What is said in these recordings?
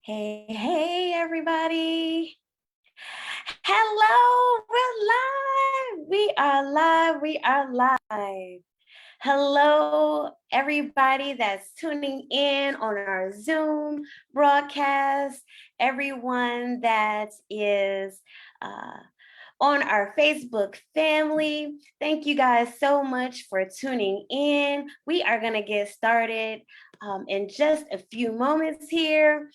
Hey, hey, everybody. Hello, we're live. We are live. We are live. Hello, everybody that's tuning in on our Zoom broadcast, everyone that is uh, on our Facebook family. Thank you guys so much for tuning in. We are going to get started in just a few moments here.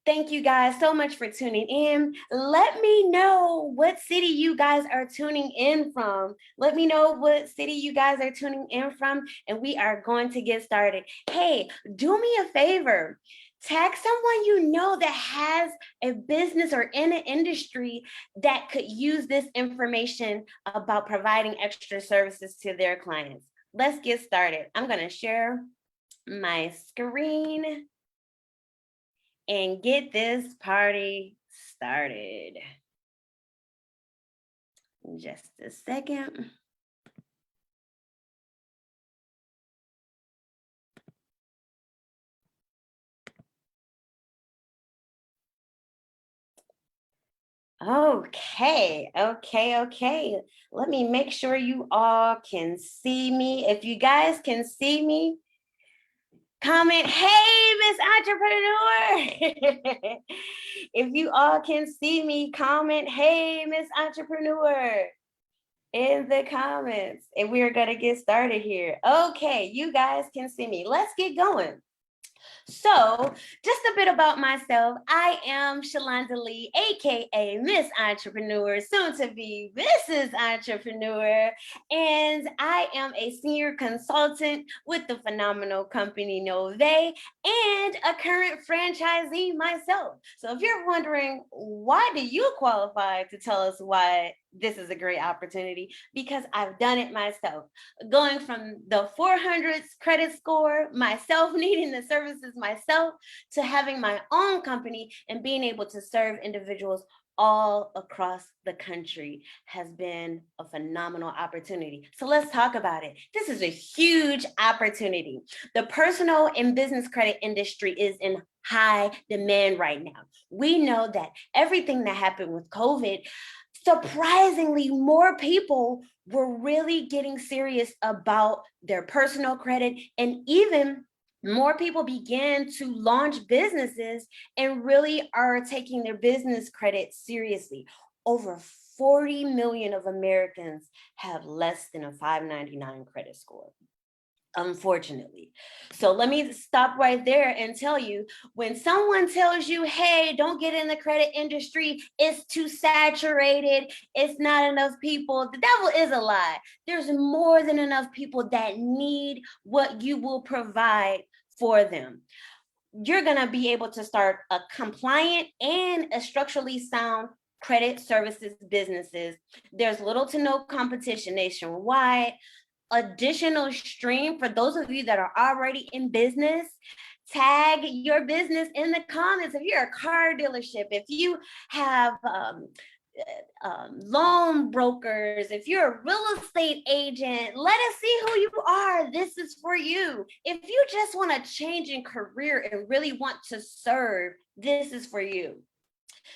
Thank you guys so much for tuning in. Let me know what city you guys are tuning in from. Let me know what city you guys are tuning in from, and we are going to get started. Hey, do me a favor. Tag someone you know that has a business or in an industry that could use this information about providing extra services to their clients. Let's get started. I'm going to share my screen and get this party started. Just a second. Okay. Let me make sure you all can see me. If you guys can see me, comment, hey, Miss Entrepreneur. If you all can see me, comment, hey, Miss Entrepreneur in the comments. And we're going to get started here. Okay, you guys can see me. Let's get going. So, just a bit about myself. I am Shalonda Lee, aka Miss Entrepreneur, soon to be Mrs. Entrepreneur, and I am a senior consultant with the phenomenal company Nove and a current franchisee myself. So, if you're wondering why do you qualify to tell us why this is a great opportunity, because I've done it myself. Going from the 400s credit score, myself needing the services myself, to having my own company and being able to serve individuals all across the country has been a phenomenal opportunity. So let's talk about it. This is a huge opportunity. The personal and business credit industry is in high demand right now. We know that everything that happened with COVID, surprisingly, more people were really getting serious about their personal credit, and even more people began to launch businesses and really are taking their business credit seriously. Over 40 million of Americans have less than a 599 credit score, unfortunately. So let me stop right there and tell you, when someone tells you, hey, don't get in the credit industry, it's too saturated, it's not enough people, the devil is a lie. There's more than enough people that need what you will provide for them. You're going to be able to start a compliant and a structurally sound credit services businesses. There's little to no competition nationwide. Additional stream for those of you that are already in business. Tag your business in the comments. If you're a car dealership, if you have loan brokers, if you're a real estate agent, let us see who you are. This is for you. If you just want to change in career and really want to serve, this is for you.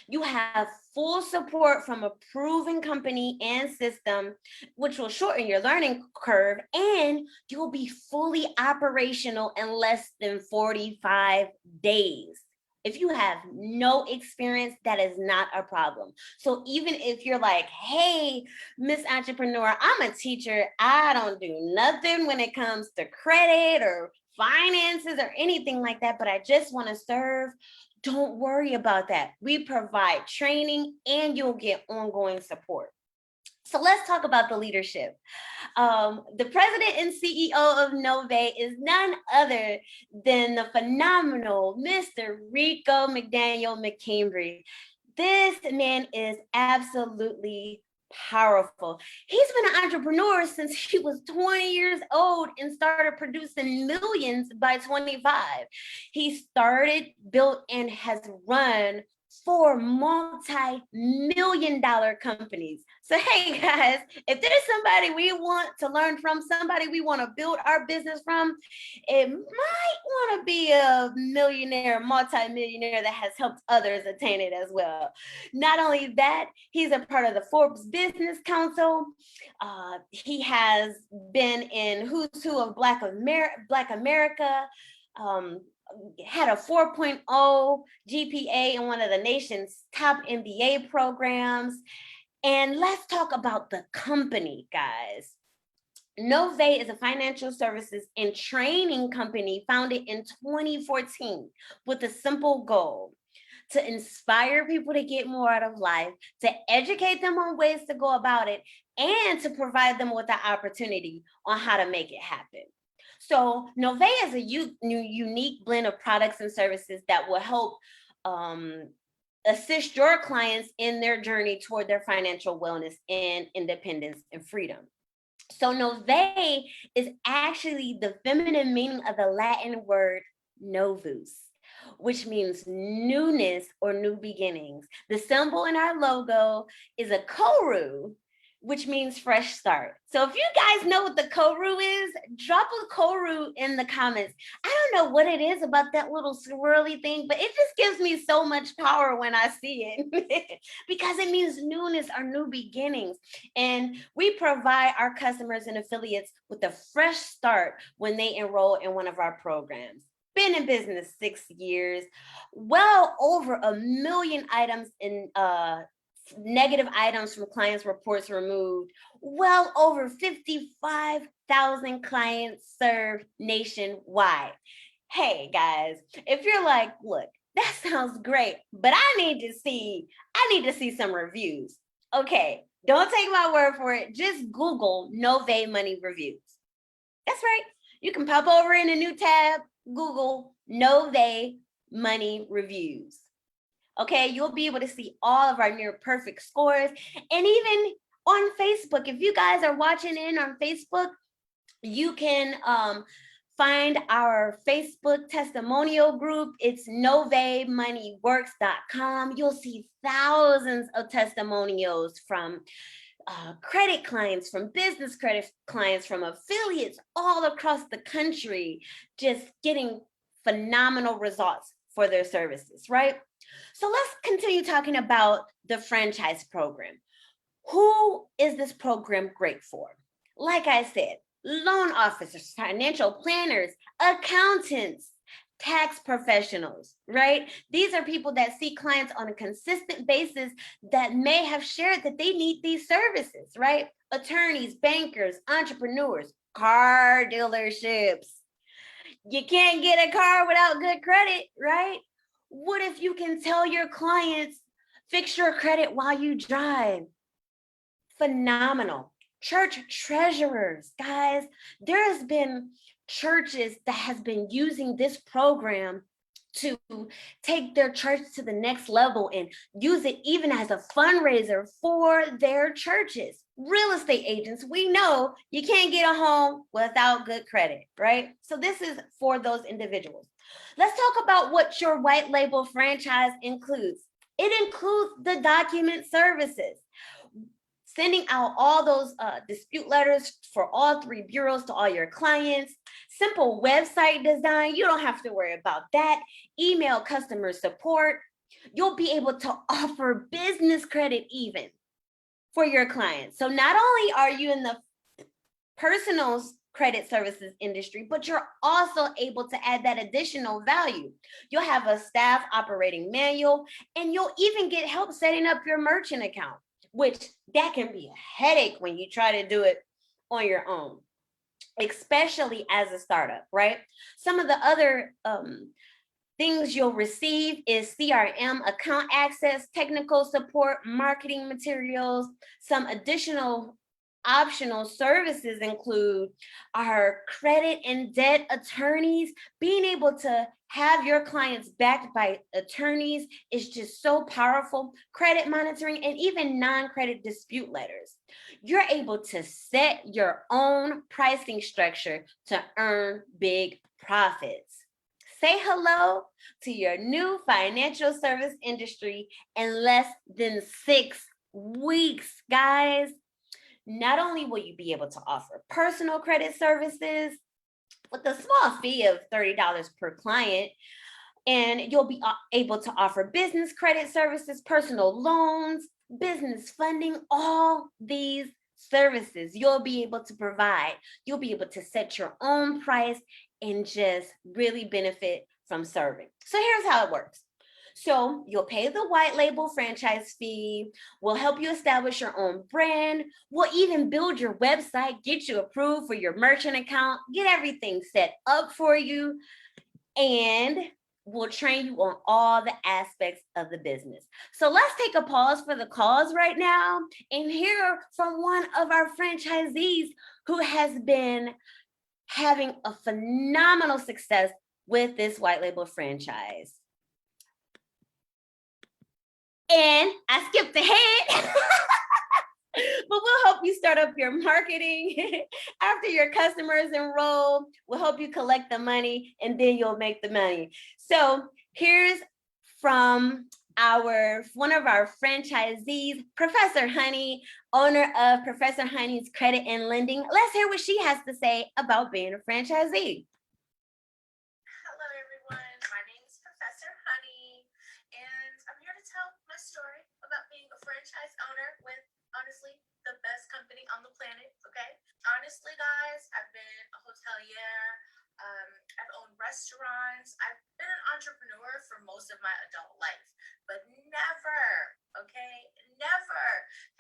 You have full support from a proven company and system, which will shorten your learning curve, and you'll be fully operational in less than 45 days. If you have no experience, that is not a problem. So even if you're like, hey, Miss Entrepreneur, I'm a teacher, I don't do nothing when it comes to credit or finances or anything like that, but I just want to serve, don't worry about that. We provide training and you'll get ongoing support. So let's talk about the leadership. The president and CEO of Nove is none other than the phenomenal Mr. Rico McDaniel McCambry. This man is absolutely powerful. He's been an entrepreneur since he was 20 years old and started producing millions by 25. He started, built, and has run for multi-million-dollar companies. So, hey guys, if there's somebody we want to learn from, somebody we want to build our business from, it might want to be a millionaire, multi-millionaire that has helped others attain it as well. Not only that, he's a part of the Forbes Business Council. He has been in Who's Who of Black America. Had a 4.0 GPA in one of the nation's top MBA programs. And let's talk about the company, guys. Novay is a financial services and training company founded in 2014 with a simple goal: to inspire people to get more out of life, to educate them on ways to go about it, and to provide them with the opportunity on how to make it happen. So Novay is a unique blend of products and services that will help assist your clients in their journey toward their financial wellness and independence and freedom. So Novay is actually the feminine meaning of the Latin word novus, which means newness or new beginnings. The symbol in our logo is a koru, which means fresh start. So if you guys know what the koru is, drop a koru in the comments. I don't know what it is about that little swirly thing, but it just gives me so much power when I see it because it means newness or new beginnings. And we provide our customers and affiliates with a fresh start when they enroll in one of our programs. Been in business 6 years, well over 1 million items in negative items from clients' reports removed, well over 55,000 clients served nationwide. Hey guys, if you're like, look, that sounds great, but I need to see some reviews. Okay, don't take my word for it. Just Google Novay Money Reviews. That's right. You can pop over in a new tab, Google Novay Money Reviews. Okay, you'll be able to see all of our near perfect scores. And even on Facebook, if you guys are watching in on Facebook, you can find our Facebook testimonial group. It's novaymoneyworks.com. You'll see thousands of testimonials from credit clients, from business credit clients, from affiliates all across the country, just getting phenomenal results for their services, right? So let's continue talking about the franchise program. Who is this program great for? Like I said, loan officers, financial planners, accountants, tax professionals, right? These are people that see clients on a consistent basis that may have shared that they need these services, right? Attorneys, bankers, entrepreneurs, car dealerships. You can't get a car without good credit, right? What if you can tell your clients, fix your credit while you drive? Phenomenal. Church treasurers, guys. There has been churches that has been using this program to take their church to the next level and use it even as a fundraiser for their churches. Real estate agents, we know you can't get a home without good credit, right? So this is for those individuals. Let's talk about what your white label franchise includes. It includes the document services, sending out all those dispute letters for all 3 bureaus to all your clients, simple website design. You don't have to worry about that. Email customer support. You'll be able to offer business credit even for your clients. So not only are you in the personal credit services industry, but you're also able to add that additional value. You'll have a staff operating manual, and you'll even get help setting up your merchant account, which that can be a headache when you try to do it on your own, especially as a startup, right? Some of the other things you'll receive is CRM, account access, technical support, marketing materials. Some additional optional services include our credit and debt attorneys. Being able to have your clients backed by attorneys is just so powerful. Credit monitoring and even non-credit dispute letters. You're able to set your own pricing structure to earn big profits. say hello to your new financial service industry in less than 6 weeks, guys. Not only will you be able to offer personal credit services with a small fee of $30 per client, and you'll be able to offer business credit services, personal loans, business funding, all these services you'll be able to provide. You'll be able to set your own price and just really benefit from serving. So here's how it works. So you'll pay the white label franchise fee. We'll help you establish your own brand. We'll even build your website, get you approved for your merchant account, get everything set up for you, and we'll train you on all the aspects of the business. So let's take a pause for the cause right now and hear from one of our franchisees who has been having a phenomenal success with this white label franchise. And I skipped ahead. But we'll help you start up your marketing. After your customers enroll, we'll help you collect the money, and then you'll make the money. So here's from one of our franchisees, Professor Honey, owner of Professor Honey's Credit and Lending. Let's hear what she has to say about being a franchisee. Hello, everyone. My name is Professor Honey, and I'm here to tell my story about being a franchise owner with, honestly, the best company on the planet, okay? Honestly, guys, I've been a hotelier, I've owned restaurants, I've been an entrepreneur for most of my adult life, but never, okay, never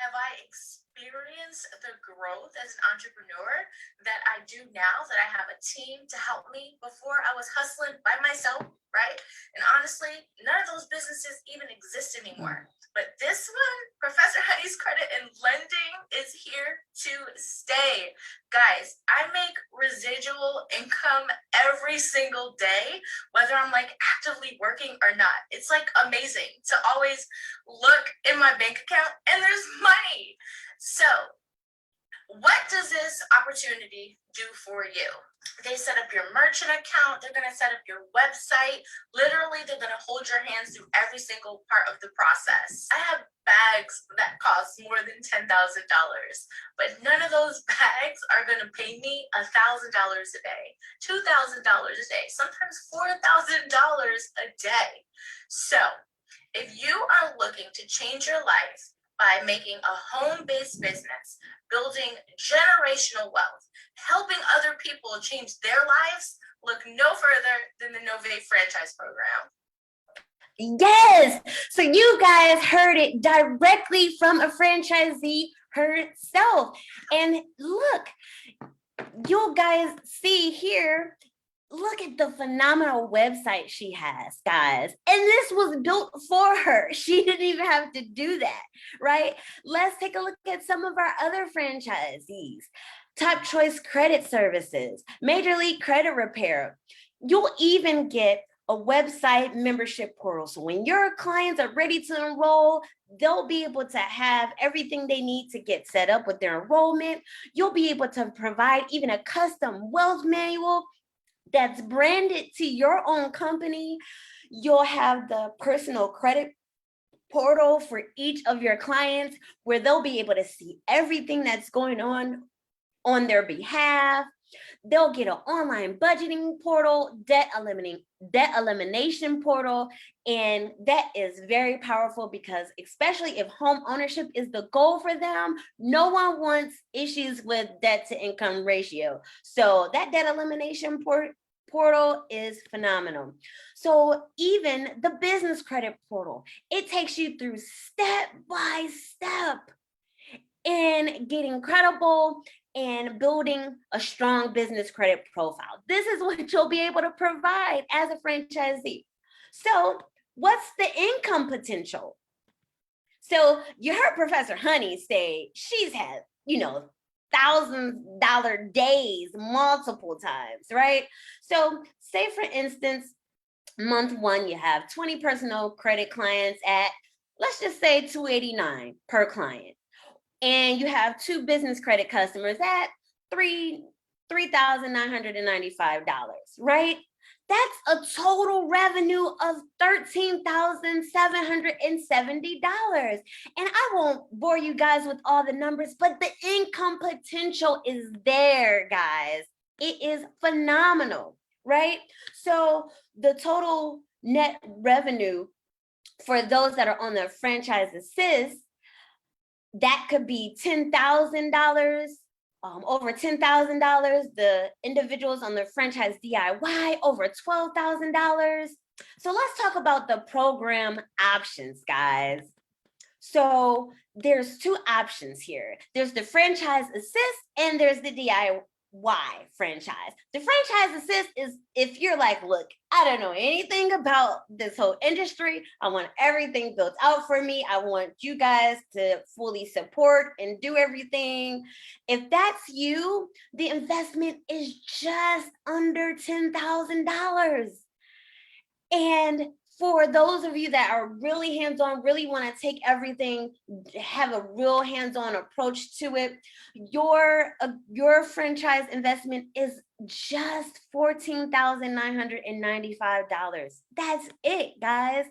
have I experienced the growth as an entrepreneur that I do now, that I have a team to help me. Before, I was hustling by myself, right? And honestly, none of those businesses even exist anymore. But this one, Professor Honey's Credit and Lending, is here to stay. Guys, I make residual income every single day, whether I'm like actively working or not. It's like amazing to always look in my bank account and there's money. So what does this opportunity do for you? They set up your merchant account. They're going to set up your website. Literally, they're going to hold your hands through every single part of the process. I have bags that cost more than $10,000, but none of those bags are going to pay me $1,000 a day, $2,000 a day, sometimes $4,000 a day. So if you are looking to change your life by making a home-based business, building generational wealth, helping other people change their lives, look no further than the Novate franchise program. Yes. So you guys heard it directly from a franchisee herself. And look, you guys see here, look at the phenomenal website she has, guys. And this was built for her. She didn't even have to do that, right? Let's take a look at some of our other franchisees. Top Choice Credit Services, Major League Credit Repair. You'll even get a website membership portal. So when your clients are ready to enroll, they'll be able to have everything they need to get set up with their enrollment. You'll be able to provide even a custom wealth manual that's branded to your own company. You'll have the personal credit portal for each of your clients where they'll be able to see everything that's going on their behalf. They'll get an online budgeting portal, debt elimination portal, and that is very powerful because especially if home ownership is the goal for them, no one wants issues with debt to income ratio. So that debt elimination portal is phenomenal. So even the business credit portal, it takes you through step by step in getting credible and building a strong business credit profile. This is what you'll be able to provide as a franchisee. So what's the income potential? So you heard Professor Honey say she's had, $1,000 days multiple times, right? So say for instance, month one, you have 20 personal credit clients at, let's just say $289 per client. And you have 2 business credit customers at $3,995, right? That's a total revenue of $13,770. And I won't bore you guys with all the numbers, but the income potential is there, guys. It is phenomenal, right? So the total net revenue for those that are on the franchise assist, that could be $10,000, over $10,000. The individuals on the franchise DIY, over $12,000. So let's talk about the program options, guys. So there's two options here. There's the franchise assist and there's the DIY franchise. The franchise assist is if you're like, look, I don't know anything about this whole industry. I want everything built out for me. I want you guys to fully support and do everything. If that's you, the investment is just under $10,000. And for those of you that are really hands-on, really want to take everything, have a real hands-on approach to it, your franchise investment is just $14,995. That's it, guys.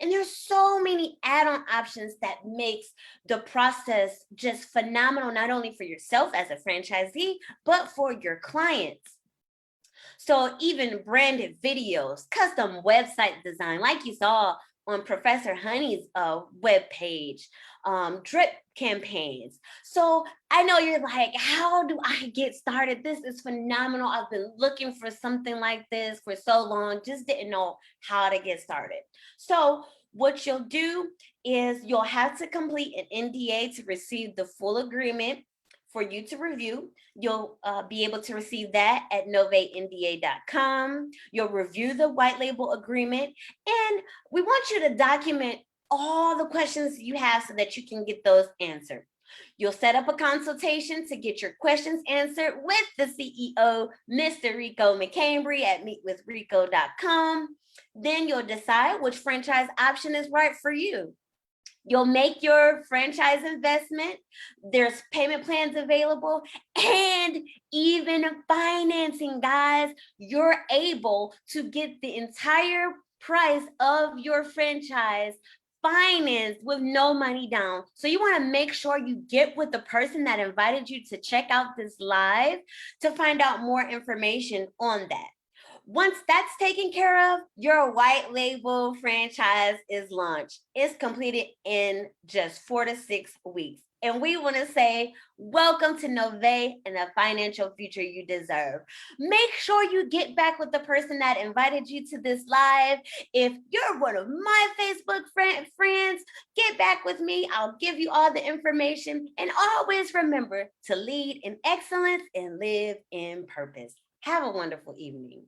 And there's so many add-on options that makes the process just phenomenal, not only for yourself as a franchisee, but for your clients. So even branded videos, custom website design, like you saw on Professor Honey's webpage, drip campaigns. So I know you're like, how do I get started? This is phenomenal. I've been looking for something like this for so long, just didn't know how to get started. So what you'll do is you'll have to complete an NDA to receive the full agreement for you to review. You'll be able to receive that at novatenda.com. You'll review the white label agreement, and we want you to document all the questions you have so that you can get those answered. You'll set up a consultation to get your questions answered with the CEO, Mr. Rico McCambry at meetwithrico.com. Then you'll decide which franchise option is right for you. You'll make your franchise investment. There's payment plans available and even financing, guys. You're able to get the entire price of your franchise financed with no money down. So you want to make sure you get with the person that invited you to check out this live to find out more information on that. Once that's taken care of, your white label franchise is launched. It's completed in just 4 to 6 weeks. And we want to say, welcome to Nove and the financial future you deserve. Make sure you get back with the person that invited you to this live. If you're one of my Facebook friends, get back with me. I'll give you all the information. And always remember to lead in excellence and live in purpose. Have a wonderful evening.